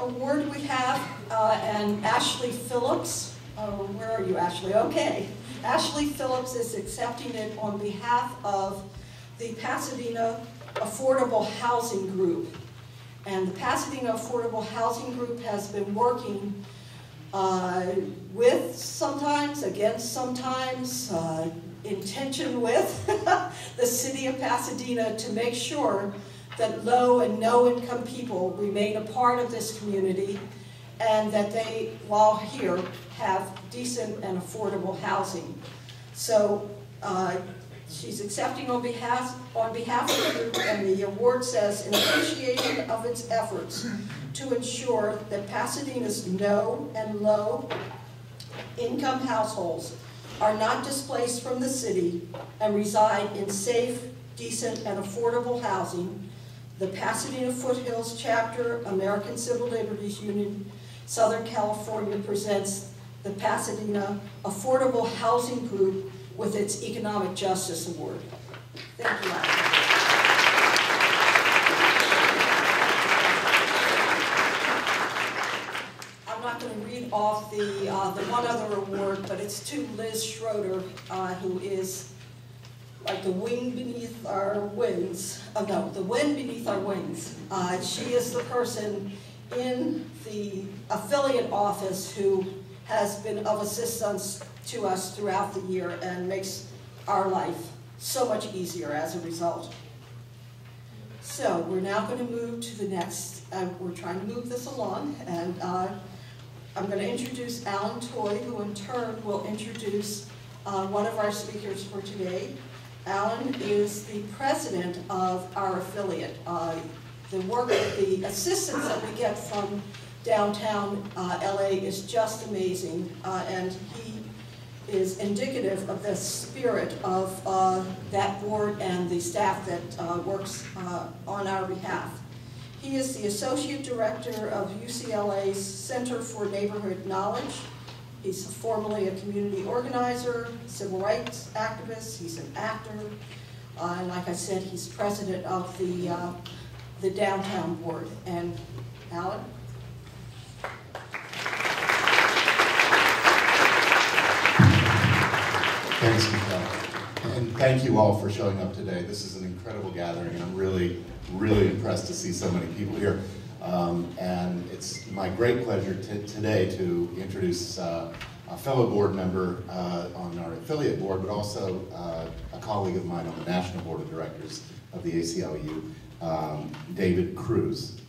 award we have, and Ashley Phillips, where are you, Ashley? Okay. Ashley Phillips is accepting it on behalf of the Pasadena Affordable Housing Group. And the Pasadena Affordable Housing Group has been working with sometimes, against sometimes, in tension with the city of Pasadena to make sure that low and no income people remain a part of this community and that they, while here, have decent and affordable housing. So she's accepting on behalf of the group, and the award says, in appreciation of its efforts to ensure that Pasadena's no and low income households are not displaced from the city and reside in safe, decent, and affordable housing, the Pasadena Foothills Chapter, American Civil Liberties Union, Southern California presents the Pasadena Affordable Housing Group with its Economic Justice Award. Thank you, Ashley. I'm not going to read off the one other award, but it's to Liz Schroeder, who is like the wind beneath our wings. Oh no, the wind beneath our wings. She is the person in the affiliate office who has been of assistance to us throughout the year and makes our life so much easier as a result. So we're now going to move to the next, we're trying to move this along, and I'm going to introduce Alan Toy, who in turn will introduce one of our speakers for today. Alan is the president of our affiliate. The assistance that we get from downtown LA is just amazing, and he is indicative of the spirit of that board and the staff that works on our behalf. He is the Associate Director of UCLA's Center for Neighborhood Knowledge. He's formerly a community organizer, civil rights activist, he's an actor, and like I said, he's president of the downtown board. And Alan? Thanks, Michelle. And thank you all for showing up today. This is an incredible gathering, and I'm really, really impressed to see so many people here. And it's my great pleasure today to introduce a fellow board member on our affiliate board, but also a colleague of mine on the National Board of Directors of the ACLU, David Cruz.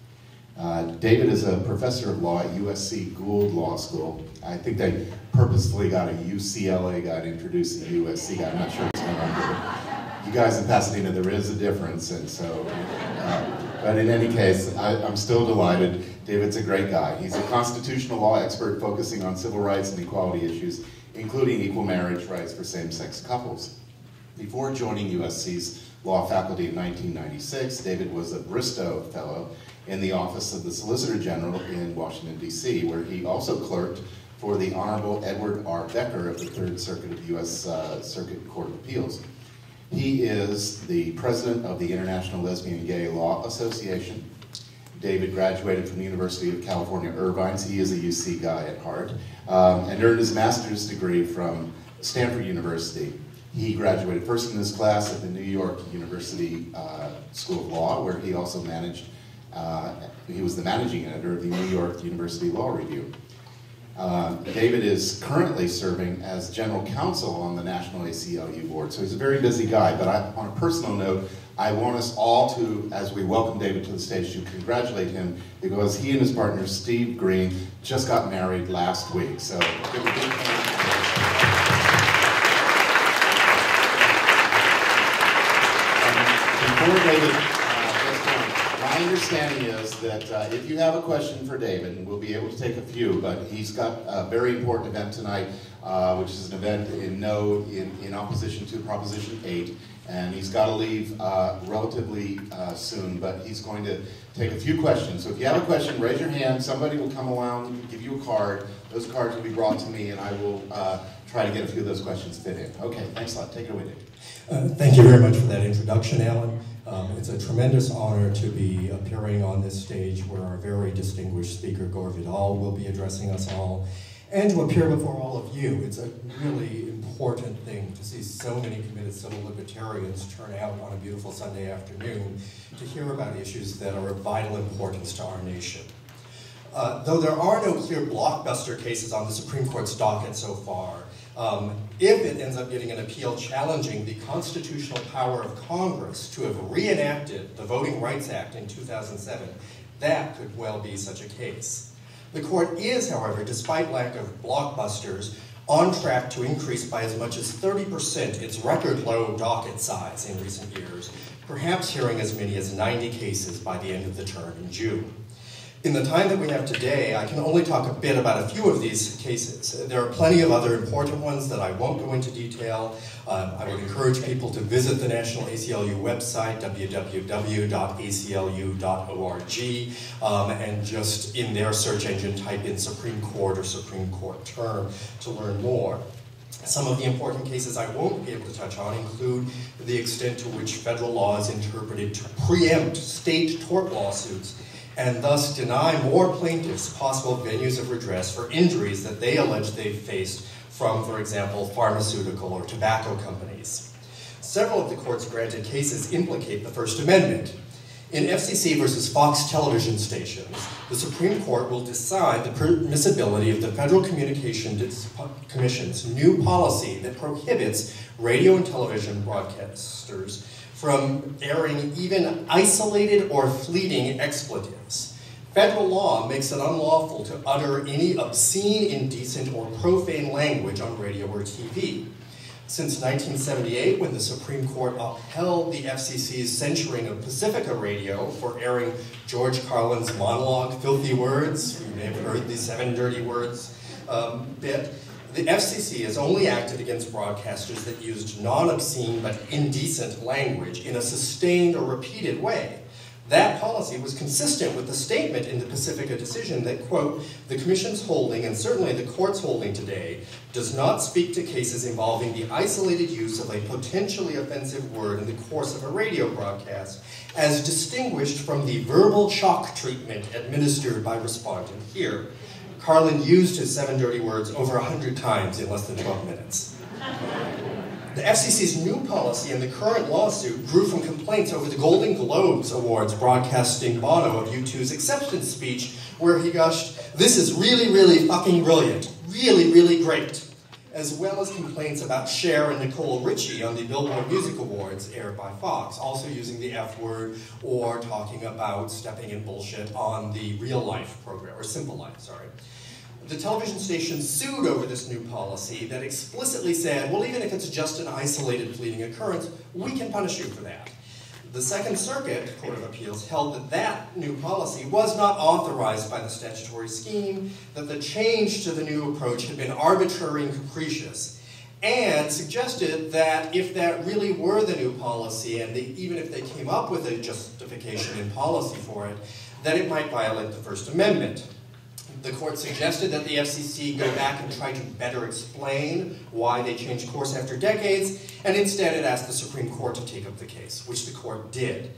David is a professor of law at USC Gould Law School. I think they purposefully got a UCLA guy to introduce a USC guy. I'm not sure what's going on here. You guys in Pasadena, there is a difference, and so, but in any case, I'm still delighted. David's a great guy. He's a constitutional law expert focusing on civil rights and equality issues, including equal marriage rights for same-sex couples. Before joining USC's law faculty in 1996, David was a Bristow Fellow in the Office of the Solicitor General in Washington, D.C., where he also clerked for the Honorable Edward R. Becker of the Third Circuit of U.S. Circuit Court of Appeals. He is the president of the International Lesbian and Gay Law Association. David graduated from the University of California, Irvine. He is a UC guy at heart, and earned his master's degree from Stanford University. He graduated first in his class at the New York University School of Law, where he also managed, he was the managing editor of the New York University Law Review. David is currently serving as general counsel on the National ACLU board, so he's a very busy guy. But on a personal note, I want us all to, as we welcome David to the stage, to congratulate him, because he and his partner, Steve Green, just got married last week. So give a big hand. Before David my understanding is that if you have a question for David, and we'll be able to take a few, but he's got a very important event tonight, which is an event in opposition to Proposition 8, and he's got to leave relatively soon, but he's going to take a few questions. So if you have a question, raise your hand. Somebody will come around, give you a card. Those cards will be brought to me, and I will try to get a few of those questions fit in. Okay, thanks a lot. Take it away, David. Thank you very much for that introduction, Alan. It's a tremendous honor to be appearing on this stage where our very distinguished speaker, Gore Vidal, will be addressing us all, and to appear before all of you. It's a really important thing to see so many committed civil libertarians turn out on a beautiful Sunday afternoon to hear about issues that are of vital importance to our nation. Though there are no clear blockbuster cases on the Supreme Court's docket so far, if it ends up getting an appeal challenging the constitutional power of Congress to have reenacted the Voting Rights Act in 2007, that could well be such a case. The court is, however, despite lack of blockbusters, on track to increase by as much as 30% its record low docket size in recent years, perhaps hearing as many as 90 cases by the end of the term in June. In the time that we have today, I can only talk a bit about a few of these cases. There are plenty of other important ones that I won't go into detail. I would encourage people to visit the National ACLU website, www.aclu.org, and just in their search engine type in Supreme Court or Supreme Court term to learn more. Some of the important cases I won't be able to touch on include the extent to which federal law is interpreted to preempt state tort lawsuits and thus deny more plaintiffs possible venues of redress for injuries that they allege they've faced from, for example, pharmaceutical or tobacco companies. Several of the court's granted cases implicate the First Amendment. In FCC versus Fox television stations, the Supreme Court will decide the permissibility of the Federal Communications Commission's new policy that prohibits radio and television broadcasters from airing even isolated or fleeting expletives. Federal law makes it unlawful to utter any obscene, indecent, or profane language on radio or TV. Since 1978, when the Supreme Court upheld the FCC's censuring of Pacifica Radio for airing George Carlin's monologue, Filthy Words, you may have heard the 7 dirty words bit, the FCC has only acted against broadcasters that used non-obscene but indecent language in a sustained or repeated way. That policy was consistent with the statement in the Pacifica decision that, quote, the Commission's holding, and certainly the Court's holding today, does not speak to cases involving the isolated use of a potentially offensive word in the course of a radio broadcast, as distinguished from the verbal shock treatment administered by respondent here. Carlin used his 7 dirty words over 100 times in less than 12 minutes. The FCC's new policy and the current lawsuit grew from complaints over the Golden Globes Awards broadcasting Bono of U2's acceptance speech, where he gushed, "This is really, really fucking brilliant, really, really great," as well as complaints about Cher and Nicole Richie on the Billboard Music Awards aired by Fox, also using the F word or talking about stepping in bullshit on the Real Life program, or Simple Life, sorry. The television station sued over this new policy that explicitly said, well, even if it's just an isolated fleeting occurrence, we can punish you for that. The Second Circuit Court of Appeals held that that new policy was not authorized by the statutory scheme, that the change to the new approach had been arbitrary and capricious, and suggested that if that really were the new policy, and even if they came up with a justification in policy for it, that it might violate the First Amendment. The court suggested that the FCC go back and try to better explain why they changed course after decades, and instead it asked the Supreme Court to take up the case, which the court did.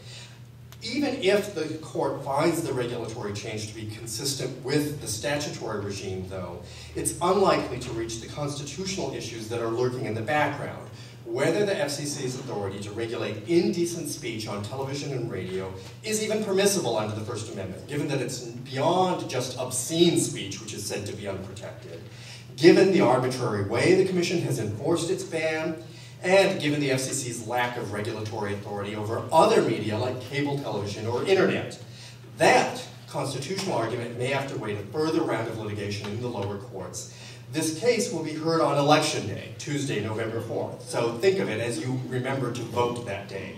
Even if the court finds the regulatory change to be consistent with the statutory regime, though, it's unlikely to reach the constitutional issues that are lurking in the background. Whether the FCC's authority to regulate indecent speech on television and radio is even permissible under the First Amendment, given that it's beyond just obscene speech, which is said to be unprotected, given the arbitrary way the Commission has enforced its ban, and given the FCC's lack of regulatory authority over other media like cable television or internet. That constitutional argument may have to wait a further round of litigation in the lower courts. This case will be heard on Election Day, Tuesday, November 4th. So think of it as you remember to vote that day.